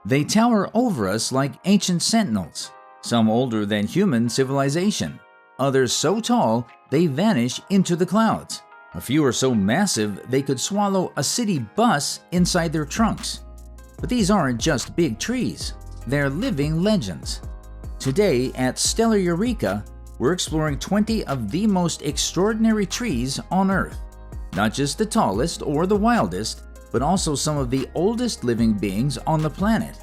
They tower over us like ancient sentinels, some older than human civilization, others so tall they vanish into the clouds. A few are so massive they could swallow a city bus inside their trunks. But these aren't just big trees, they're living legends. Today at Stellar Eureka, we're exploring 20 of the most extraordinary trees on Earth. Not just the tallest or the wildest, but also some of the oldest living beings on the planet.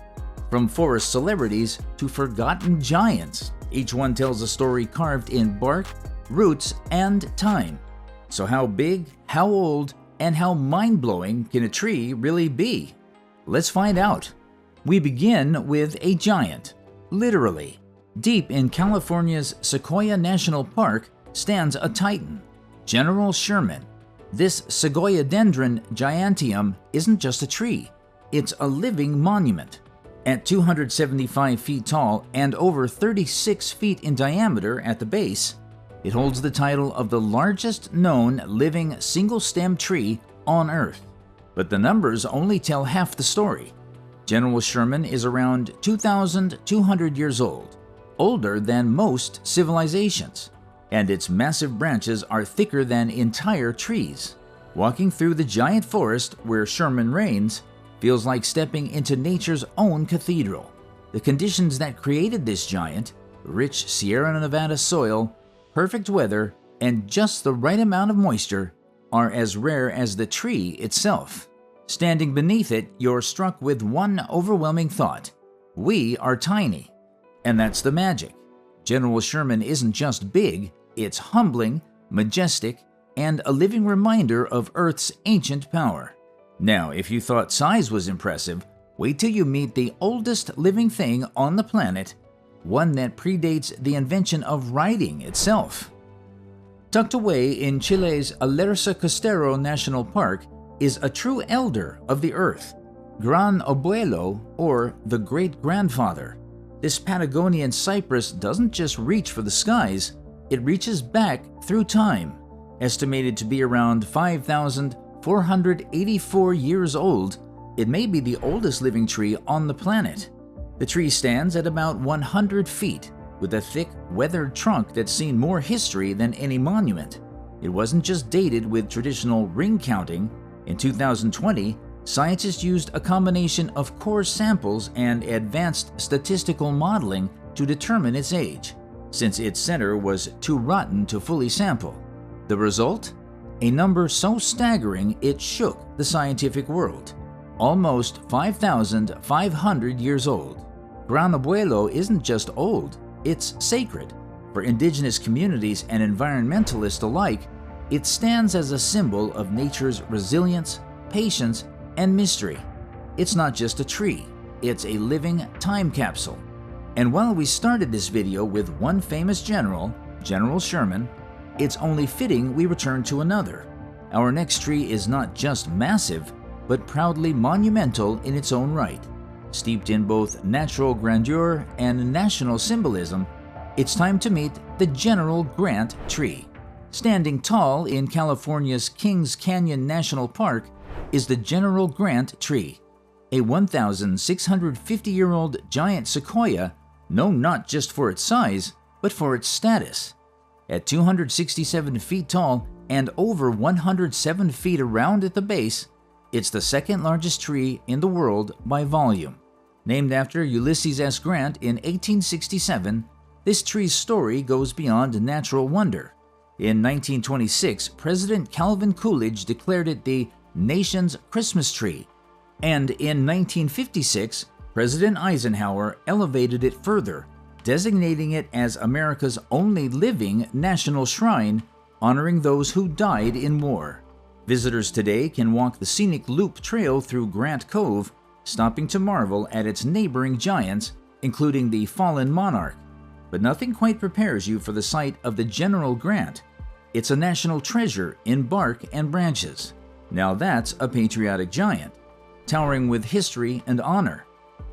From forest celebrities to forgotten giants, each one tells a story carved in bark, roots, and time. So how big, how old, and how mind-blowing can a tree really be? Let's find out. We begin with a giant, literally. Deep in California's Sequoia National Park stands a titan, General Sherman. This Sequoiadendron giganteum isn't just a tree, it's a living monument. At 275 feet tall and over 36 feet in diameter at the base, it holds the title of the largest known living single-stem tree on Earth. But the numbers only tell half the story. General Sherman is around 2,200 years old, older than most civilizations, and its massive branches are thicker than entire trees. Walking through the giant forest where Sherman reigns feels like stepping into nature's own cathedral. The conditions that created this giant, rich Sierra Nevada soil, perfect weather, and just the right amount of moisture, are as rare as the tree itself. Standing beneath it, you're struck with one overwhelming thought: we are tiny. And that's the magic. General Sherman isn't just big, it's humbling, majestic, and a living reminder of Earth's ancient power. Now, if you thought size was impressive, wait till you meet the oldest living thing on the planet, one that predates the invention of writing itself. Tucked away in Chile's Alerce Costero National Park is a true elder of the Earth, Gran Abuelo, or the great-grandfather. This Patagonian cypress doesn't just reach for the skies, it reaches back through time. Estimated to be around 5,484 years old, it may be the oldest living tree on the planet. The tree stands at about 100 feet, with a thick, weathered trunk that's seen more history than any monument. It wasn't just dated with traditional ring counting. In 2020, scientists used a combination of core samples and advanced statistical modeling to determine its age, since its center was too rotten to fully sample. The result? A number so staggering it shook the scientific world. Almost 5,500 years old. Gran Abuelo isn't just old, it's sacred. For indigenous communities and environmentalists alike, it stands as a symbol of nature's resilience, patience, and mystery. It's not just a tree, it's a living time capsule. And while we started this video with one famous general, General Sherman, it's only fitting we return to another. Our next tree is not just massive, but proudly monumental in its own right. Steeped in both natural grandeur and national symbolism, it's time to meet the General Grant tree. Standing tall in California's Kings Canyon National Park is the General Grant tree, a 1,650-year-old giant sequoia known not just for its size, but for its status. At 267 feet tall and over 107 feet around at the base, it's the second largest tree in the world by volume. Named after Ulysses S. Grant in 1867, this tree's story goes beyond natural wonder. In 1926, President Calvin Coolidge declared it the nation's Christmas tree, and in 1956, President Eisenhower elevated it further, designating it as America's only living national shrine, honoring those who died in war. Visitors today can walk the scenic loop trail through Grant Cove, stopping to marvel at its neighboring giants, including the fallen Monarch. But nothing quite prepares you for the sight of the General Grant. It's a national treasure in bark and branches. Now that's a patriotic giant, towering with history and honor.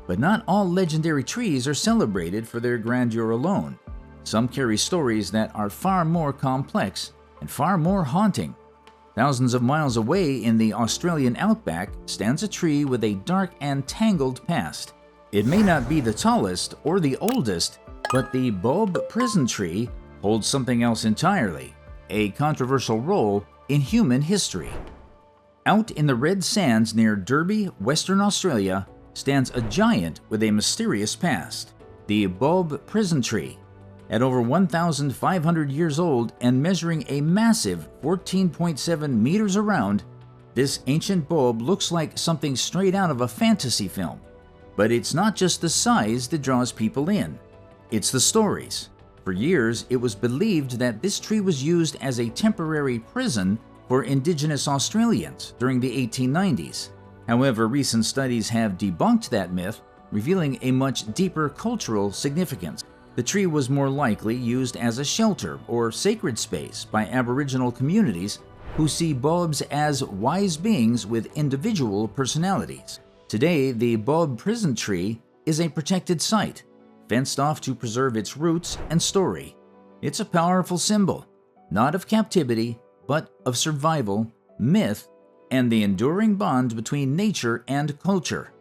But not all legendary trees are celebrated for their grandeur alone. Some carry stories that are far more complex and far more haunting. Thousands of miles away in the Australian outback stands a tree with a dark and tangled past. It may not be the tallest or the oldest, but the Boab prison tree holds something else entirely, a controversial role in human history. Out in the red sands near Derby, Western Australia, stands a giant with a mysterious past, the Boab prison tree. At over 1,500 years old and measuring a massive 14.7 meters around, this ancient Boab looks like something straight out of a fantasy film. But it's not just the size that draws people in, it's the stories. For years, it was believed that this tree was used as a temporary prison for Indigenous Australians during the 1890s. However, recent studies have debunked that myth, revealing a much deeper cultural significance. The tree was more likely used as a shelter or sacred space by Aboriginal communities who see Boabs as wise beings with individual personalities. Today, the Boab prison tree is a protected site, fenced off to preserve its roots and story. It's a powerful symbol, not of captivity, but of survival, myth, and the enduring bond between nature and culture.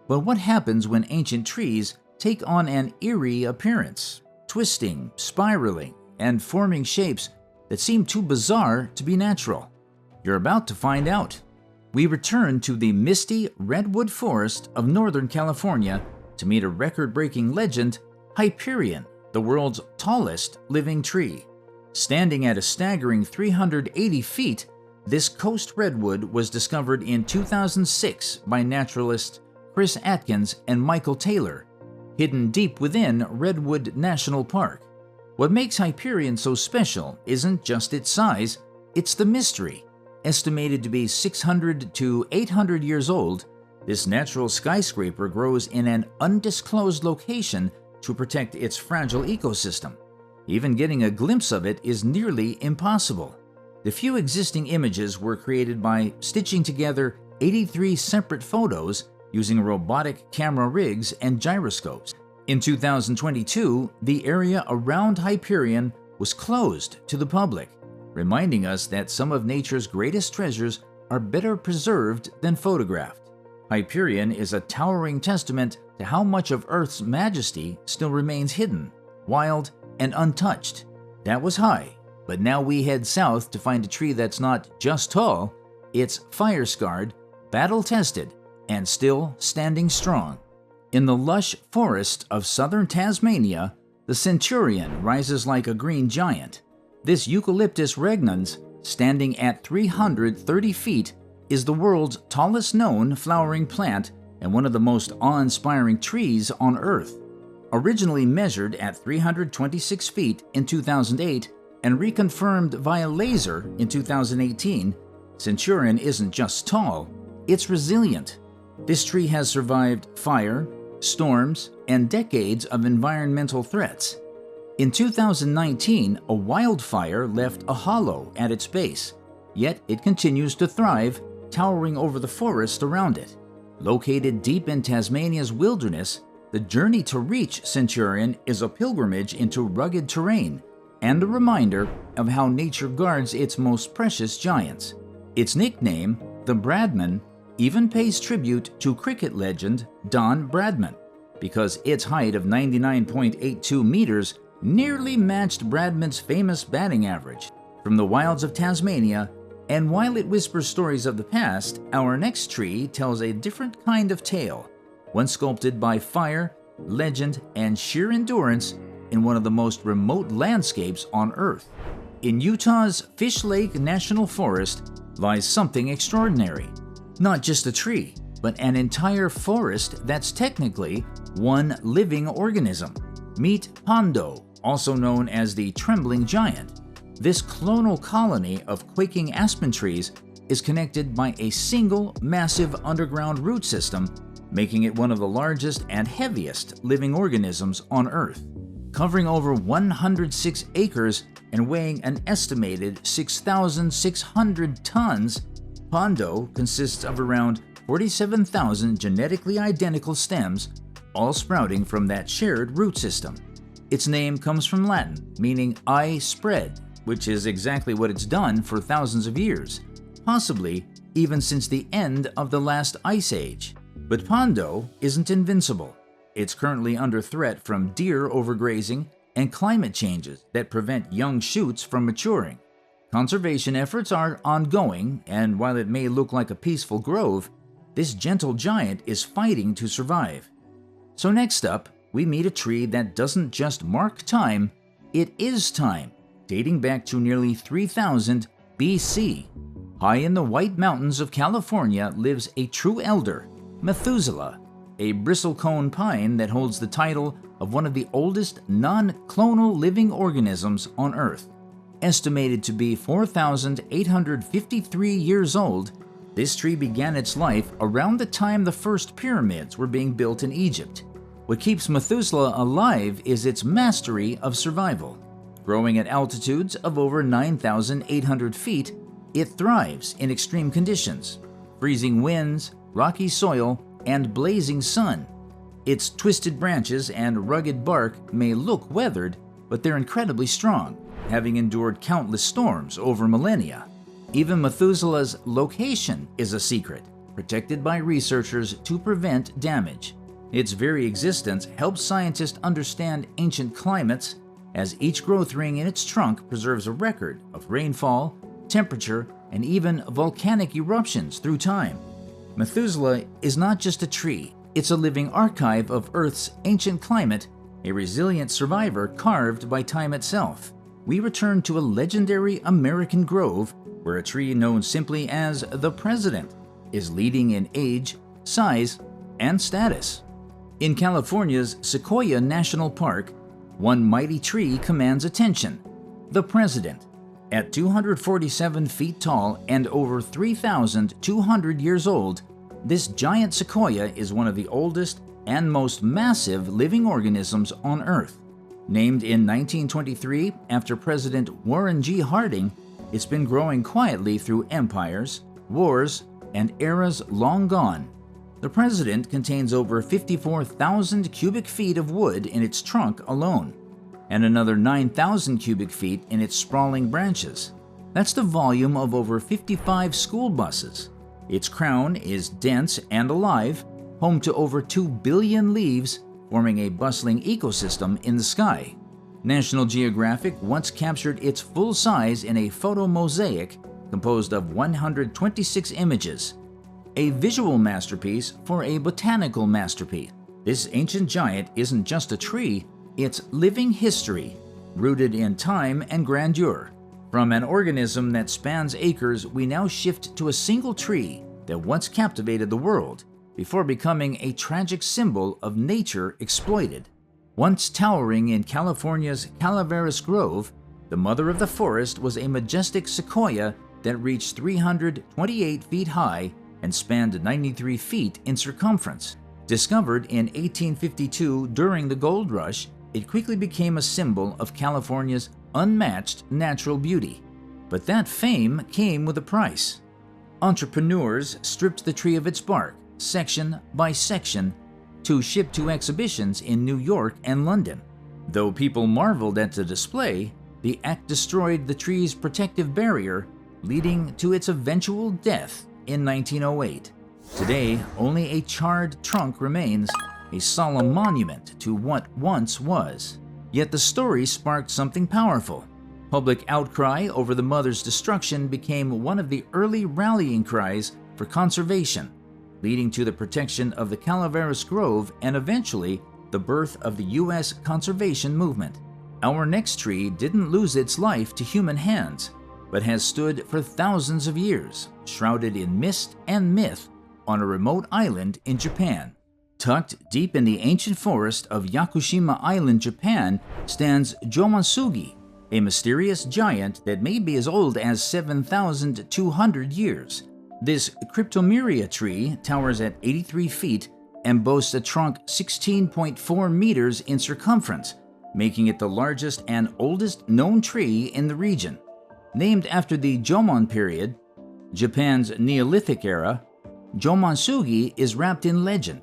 But what happens when ancient trees take on an eerie appearance, twisting, spiraling, and forming shapes that seem too bizarre to be natural? You're about to find out. We return to the misty redwood forest of Northern California to meet a record-breaking legend, Hyperion, the world's tallest living tree. Standing at a staggering 380 feet, this coast redwood was discovered in 2006 by naturalists Chris Atkins and Michael Taylor, hidden deep within Redwood National Park. What makes Hyperion so special isn't just its size, it's the mystery. Estimated to be 600 to 800 years old, this natural skyscraper grows in an undisclosed location to protect its fragile ecosystem. Even getting a glimpse of it is nearly impossible. The few existing images were created by stitching together 83 separate photos using robotic camera rigs and gyroscopes. In 2022, the area around Hyperion was closed to the public, reminding us that some of nature's greatest treasures are better preserved than photographed. Hyperion is a towering testament to how much of Earth's majesty still remains hidden, wild, and untouched. That was high, but now we head south to find a tree that's not just tall, it's fire-scarred, battle-tested, and still standing strong. In the lush forest of southern Tasmania, the Centurion rises like a green giant. This Eucalyptus regnans, standing at 330 feet, is the world's tallest known flowering plant and one of the most awe-inspiring trees on Earth. Originally measured at 326 feet in 2008 and reconfirmed via laser in 2018, Centurion isn't just tall, it's resilient. This tree has survived fire, storms, and decades of environmental threats. In 2019, a wildfire left a hollow at its base, yet it continues to thrive, towering over the forest around it. Located deep in Tasmania's wilderness, the journey to reach Centurion is a pilgrimage into rugged terrain and a reminder of how nature guards its most precious giants. Its nickname, the Bradman, even pays tribute to cricket legend Don Bradman, because its height of 99.82 meters nearly matched Bradman's famous batting average from the wilds of Tasmania. And while it whispers stories of the past, our next tree tells a different kind of tale, one sculpted by fire, legend, and sheer endurance in one of the most remote landscapes on Earth. In Utah's Fish Lake National Forest lies something extraordinary. Not just a tree, but an entire forest that's technically one living organism. Meet Pando, also known as the Trembling Giant. This clonal colony of quaking aspen trees is connected by a single massive underground root system, making it one of the largest and heaviest living organisms on Earth. Covering over 106 acres and weighing an estimated 6,600 tons, Pando consists of around 47,000 genetically identical stems, all sprouting from that shared root system. Its name comes from Latin, meaning "I spread," which is exactly what it's done for thousands of years, possibly even since the end of the last ice age. But Pando isn't invincible. It's currently under threat from deer overgrazing and climate changes that prevent young shoots from maturing. Conservation efforts are ongoing, and while it may look like a peaceful grove, this gentle giant is fighting to survive. So next up, we meet a tree that doesn't just mark time, it is time, dating back to nearly 3000 BC. High in the White Mountains of California lives a true elder, Methuselah, a bristlecone pine that holds the title of one of the oldest non-clonal living organisms on Earth. Estimated to be 4,853 years old, this tree began its life around the time the first pyramids were being built in Egypt. What keeps Methuselah alive is its mastery of survival. Growing at altitudes of over 9,800 feet, it thrives in extreme conditions: freezing winds, rocky soil, and blazing sun. Its twisted branches and rugged bark may look weathered, but they're incredibly strong, having endured countless storms over millennia. Even Methuselah's location is a secret, protected by researchers to prevent damage. Its very existence helps scientists understand ancient climates, as each growth ring in its trunk preserves a record of rainfall, temperature, and even volcanic eruptions through time. Methuselah is not just a tree, it's a living archive of Earth's ancient climate, a resilient survivor carved by time itself. We return to a legendary American grove where a tree known simply as the President is leading in age, size, and status. In California's Sequoia National Park, one mighty tree commands attention: the President. At 247 feet tall and over 3,200 years old, this giant sequoia is one of the oldest and most massive living organisms on Earth. Named in 1923 after President Warren G. Harding, it's been growing quietly through empires, wars, and eras long gone. The President contains over 54,000 cubic feet of wood in its trunk alone, and another 9,000 cubic feet in its sprawling branches. That's the volume of over 55 school buses. Its crown is dense and alive, home to over 2 billion leaves, forming a bustling ecosystem in the sky. National Geographic once captured its full size in a photo mosaic composed of 126 images. A visual masterpiece for a botanical masterpiece. This ancient giant isn't just a tree, it's living history, rooted in time and grandeur. From an organism that spans acres, we now shift to a single tree that once captivated the world before becoming a tragic symbol of nature exploited. Once towering in California's Calaveras Grove, the mother of the forest was a majestic sequoia that reached 328 feet high and spanned 93 feet in circumference. Discovered in 1852 during the gold rush, it quickly became a symbol of California's unmatched natural beauty. But that fame came with a price. Entrepreneurs stripped the tree of its bark, section by section, to ship to exhibitions in New York and London. Though people marveled at the display, the act destroyed the tree's protective barrier, leading to its eventual death in 1908. Today, only a charred trunk remains, a solemn monument to what once was. Yet the story sparked something powerful. Public outcry over the mother's destruction became one of the early rallying cries for conservation, leading to the protection of the Calaveras Grove and eventually the birth of the U.S. conservation movement. Our next tree didn't lose its life to human hands, but has stood for thousands of years, shrouded in mist and myth on a remote island in Japan. Tucked deep in the ancient forest of Yakushima Island, Japan, stands Jomon Sugi, a mysterious giant that may be as old as 7,200 years. This cryptomeria tree towers at 83 feet and boasts a trunk 16.4 meters in circumference, making it the largest and oldest known tree in the region. Named after the Jomon period, Japan's Neolithic era, Jomon Sugi is wrapped in legend.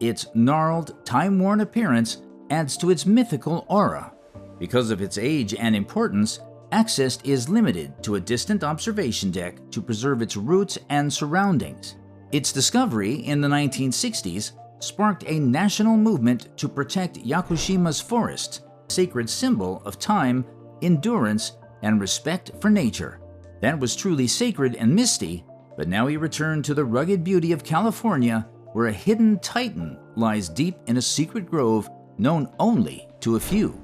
Its gnarled, time-worn appearance adds to its mythical aura. Because of its age and importance, access is limited to a distant observation deck to preserve its roots and surroundings. Its discovery in the 1960s sparked a national movement to protect Yakushima's forest, sacred symbol of time, endurance, and respect for nature. That was truly sacred and misty, but now we return to the rugged beauty of California, where a hidden titan lies deep in a secret grove known only to a few.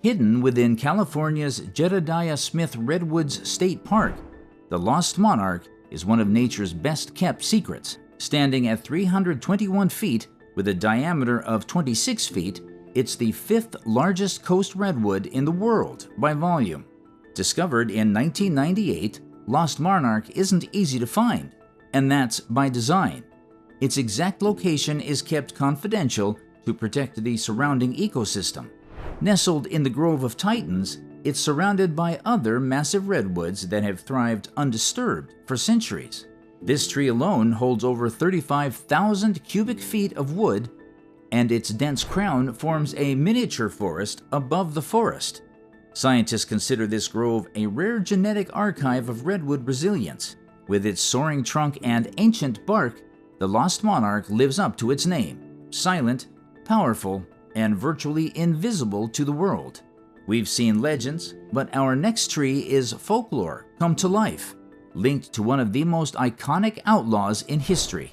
Hidden within California's Jedediah Smith Redwoods State Park, the Lost Monarch is one of nature's best-kept secrets. Standing at 321 feet with a diameter of 26 feet, it's the 5th largest coast redwood in the world by volume. Discovered in 1998, Lost Monarch isn't easy to find, and that's by design. Its exact location is kept confidential to protect the surrounding ecosystem. Nestled in the Grove of Titans, it's surrounded by other massive redwoods that have thrived undisturbed for centuries. This tree alone holds over 35,000 cubic feet of wood, and its dense crown forms a miniature forest above the forest. Scientists consider this grove a rare genetic archive of redwood resilience. With its soaring trunk and ancient bark, the Lost Monarch lives up to its name: silent, powerful, and virtually invisible to the world. We've seen legends, but our next tree is folklore come to life, linked to one of the most iconic outlaws in history.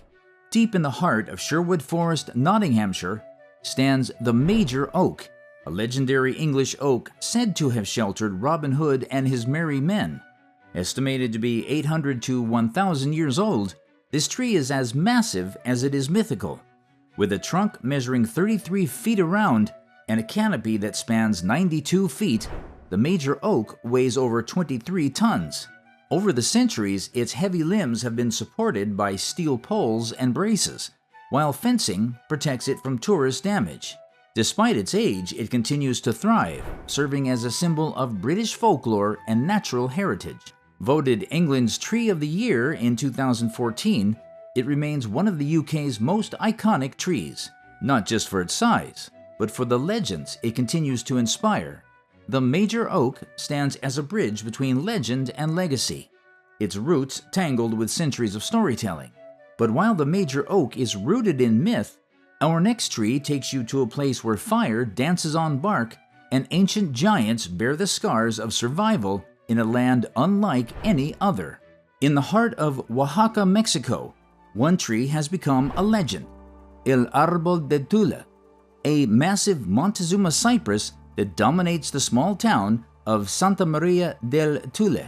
Deep in the heart of Sherwood Forest, Nottinghamshire, stands the Major Oak, a legendary English oak said to have sheltered Robin Hood and his merry men. Estimated to be 800 to 1,000 years old, this tree is as massive as it is mythical. With a trunk measuring 33 feet around and a canopy that spans 92 feet, the Major Oak weighs over 23 tons. Over the centuries, its heavy limbs have been supported by steel poles and braces, while fencing protects it from tourist damage. Despite its age, it continues to thrive, serving as a symbol of British folklore and natural heritage. Voted England's Tree of the Year in 2014, it remains one of the UK's most iconic trees, not just for its size, but for the legends it continues to inspire. The Major Oak stands as a bridge between legend and legacy, its roots tangled with centuries of storytelling. But while the Major Oak is rooted in myth, our next tree takes you to a place where fire dances on bark and ancient giants bear the scars of survival in a land unlike any other. In the heart of Oaxaca, Mexico, one tree has become a legend: El Árbol del Tule, a massive Montezuma cypress that dominates the small town of Santa Maria del Tule.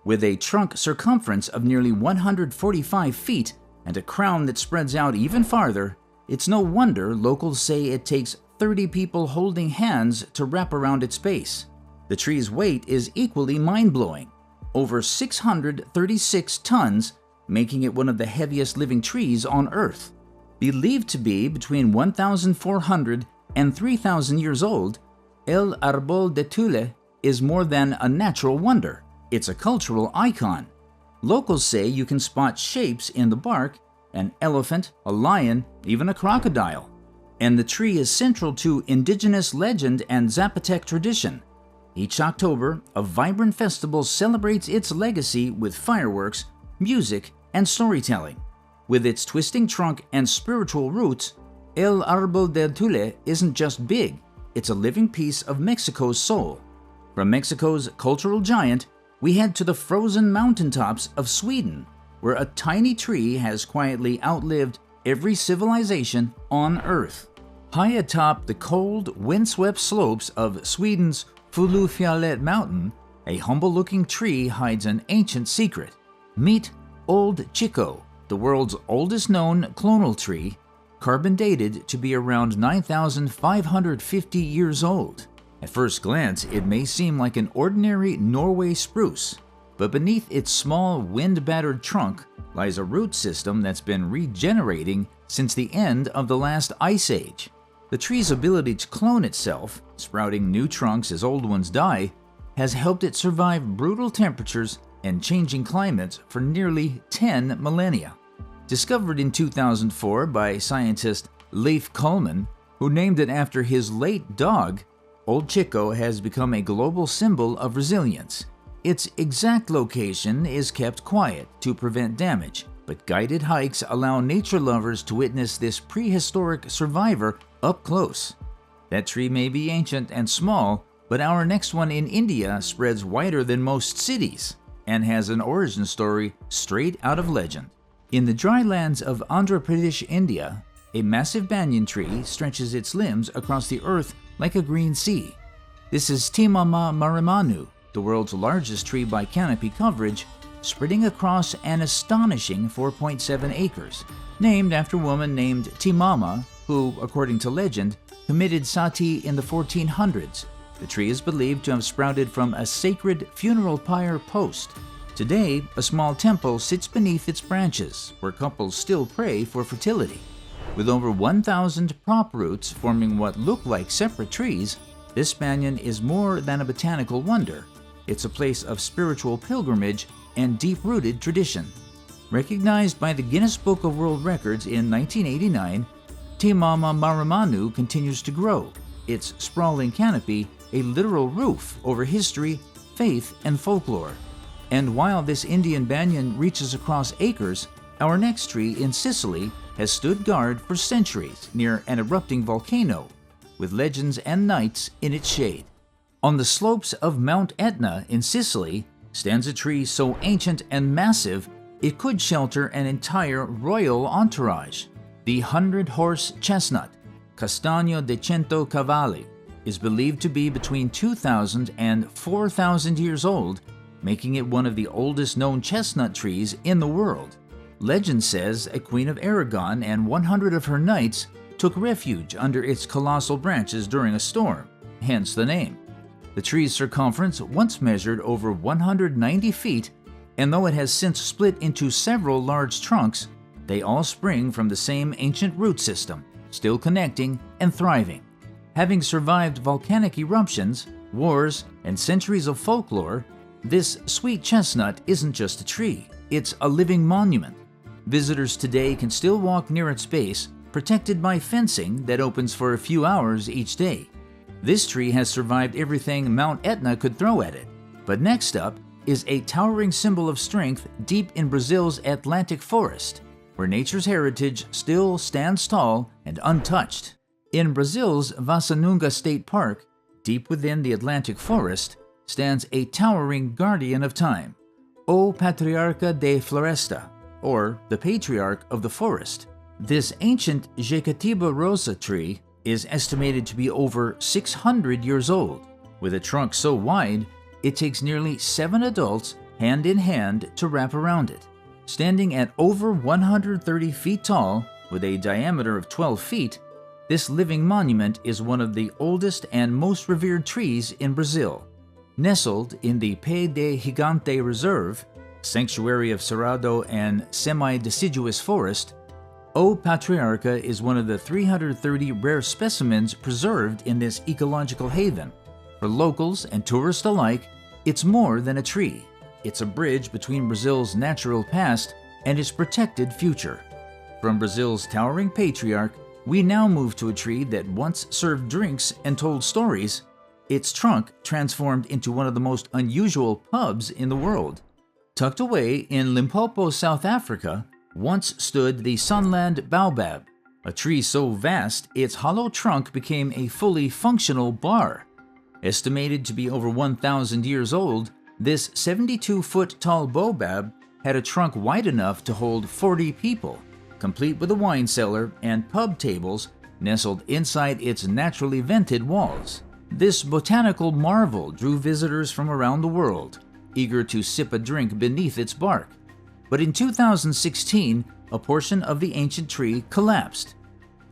With a trunk circumference of nearly 145 feet and a crown that spreads out even farther, it's no wonder locals say it takes 30 people holding hands to wrap around its base. The tree's weight is equally mind-blowing, over 636 tons, making it one of the heaviest living trees on Earth. Believed to be between 1,400 and 3,000 years old, El Árbol del Tule is more than a natural wonder. It's a cultural icon. Locals say you can spot shapes in the bark: an elephant, a lion, even a crocodile. And the tree is central to indigenous legend and Zapotec tradition. Each October, a vibrant festival celebrates its legacy with fireworks, music, and storytelling. With its twisting trunk and spiritual roots, El Árbol del Tule isn't just big, it's a living piece of Mexico's soul. From Mexico's cultural giant, we head to the frozen mountaintops of Sweden, where a tiny tree has quietly outlived every civilization on Earth. High atop the cold, windswept slopes of Sweden's Fulufjället mountain, a humble-looking tree hides an ancient secret. Meet Old Tjikko, the world's oldest known clonal tree, carbon dated to be around 9,550 years old. At first glance, it may seem like an ordinary Norway spruce, but beneath its small, wind-battered trunk lies a root system that's been regenerating since the end of the last ice age. The tree's ability to clone itself, sprouting new trunks as old ones die, has helped it survive brutal temperatures and changing climates for nearly 10 millennia. Discovered in 2004 by scientist Leif Coleman, who named it after his late dog, Old Tjikko has become a global symbol of resilience. Its exact location is kept quiet to prevent damage, but guided hikes allow nature lovers to witness this prehistoric survivor up close. That tree may be ancient and small, but our next one in India spreads wider than most cities and has an origin story straight out of legend. In the dry lands of Andhra Pradesh, India, a massive banyan tree stretches its limbs across the earth like a green sea. This is Thimmamma Marrimanu, the world's largest tree by canopy coverage, spreading across an astonishing 4.7 acres, named after a woman named Thimmamma, who, according to legend, committed sati in the 1400s. The tree is believed to have sprouted from a sacred funeral pyre post. Today, a small temple sits beneath its branches, where couples still pray for fertility. With over 1,000 prop roots forming what look like separate trees, this banyan is more than a botanical wonder. It's a place of spiritual pilgrimage and deep-rooted tradition. Recognized by the Guinness Book of World Records in 1989, Thimmamma Marrimanu continues to grow, its sprawling canopy a literal roof over history, faith, and folklore. And while this Indian banyan reaches across acres, our next tree in Sicily has stood guard for centuries near an erupting volcano, with legends and nights in its shade. On the slopes of Mount Etna in Sicily stands a tree so ancient and massive it could shelter an entire royal entourage. The 100-horse chestnut, Castagno de Cento Cavalli, is believed to be between 2,000 and 4,000 years old, making it one of the oldest known chestnut trees in the world. Legend says a Queen of Aragon and 100 of her knights took refuge under its colossal branches during a storm, hence the name. The tree's circumference once measured over 190 feet, and though it has since split into several large trunks, they all spring from the same ancient root system, still connecting and thriving. Having survived volcanic eruptions, wars, and centuries of folklore, this sweet chestnut isn't just a tree, it's a living monument. Visitors today can still walk near its base, protected by fencing that opens for a few hours each day. This tree has survived everything Mount Etna could throw at it. But next up is a towering symbol of strength deep in Brazil's Atlantic forest, where nature's heritage still stands tall and untouched. In Brazil's Vasanunga State Park, deep within the Atlantic forest, stands a towering guardian of time, O Patriarca da Floresta, or the Patriarch of the Forest. This ancient Jacatiba rosa tree is estimated to be over 600 years old. With a trunk so wide, it takes nearly 7 adults hand in hand to wrap around it. Standing at over 130 feet tall, with a diameter of 12 feet, this living monument is one of the oldest and most revered trees in Brazil. Nestled in the Pé de Gigante Reserve, sanctuary of cerrado and semi-deciduous forest, O Patriarca is one of the 330 rare specimens preserved in this ecological haven. For locals and tourists alike, it's more than a tree. It's a bridge between Brazil's natural past and its protected future. From Brazil's towering patriarch, we now move to a tree that once served drinks and told stories, its trunk transformed into one of the most unusual pubs in the world. Tucked away in Limpopo, South Africa, once stood the Sunland Baobab, a tree so vast its hollow trunk became a fully functional bar. Estimated to be over 1,000 years old, this 72-foot tall baobab had a trunk wide enough to hold 40 people, complete with a wine cellar and pub tables nestled inside its naturally vented walls. This botanical marvel drew visitors from around the world, eager to sip a drink beneath its bark. But in 2016, a portion of the ancient tree collapsed,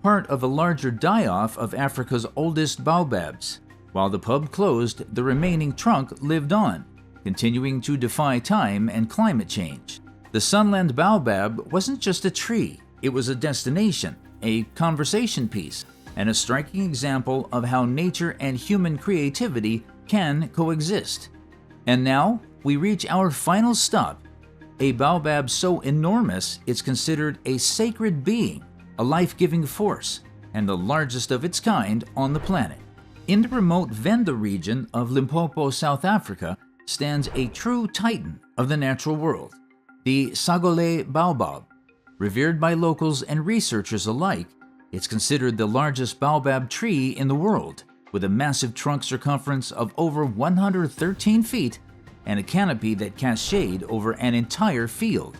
part of a larger die-off of Africa's oldest baobabs. While the pub closed, the remaining trunk lived on, continuing to defy time and climate change. The Sunland Baobab wasn't just a tree, it was a destination, a conversation piece, and a striking example of how nature and human creativity can coexist. And now, we reach our final stop, a baobab so enormous it's considered a sacred being, a life-giving force, and the largest of its kind on the planet. In the remote Venda region of Limpopo, South Africa, stands a true titan of the natural world. The Sagole Baobab. Revered by locals and researchers alike, it's considered the largest baobab tree in the world, with a massive trunk circumference of over 113 feet and a canopy that casts shade over an entire field.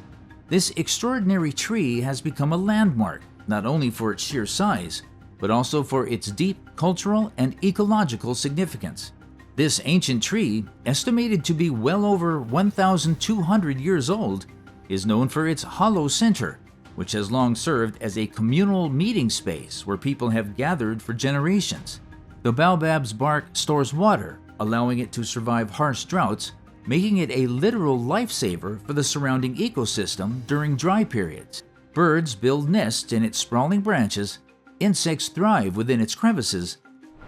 This extraordinary tree has become a landmark, not only for its sheer size, but also for its deep cultural and ecological significance. This ancient tree, estimated to be well over 1,200 years old, is known for its hollow center, which has long served as a communal meeting space where people have gathered for generations. The baobab's bark stores water, allowing it to survive harsh droughts, making it a literal lifesaver for the surrounding ecosystem during dry periods. Birds build nests in its sprawling branches, insects thrive within its crevices,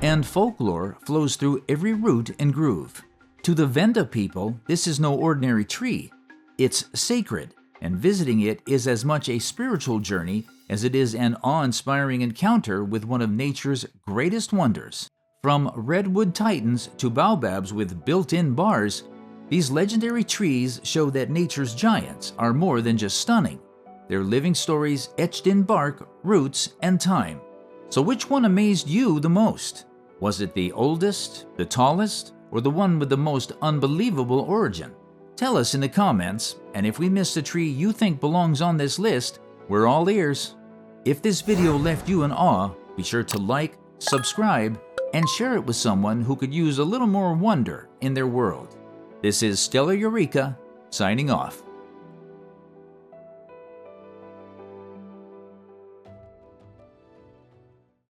and folklore flows through every root and groove. To the Venda people, this is no ordinary tree. It's sacred, and visiting it is as much a spiritual journey as it is an awe-inspiring encounter with one of nature's greatest wonders. From redwood titans to baobabs with built-in bars, these legendary trees show that nature's giants are more than just stunning. They're living stories etched in bark, roots, and time. So which one amazed you the most? Was it the oldest, the tallest, or the one with the most unbelievable origin? Tell us in the comments, and if we missed a tree you think belongs on this list, we're all ears. If this video left you in awe, be sure to like, subscribe, and share it with someone who could use a little more wonder in their world. This is Stellar Eureka, signing off.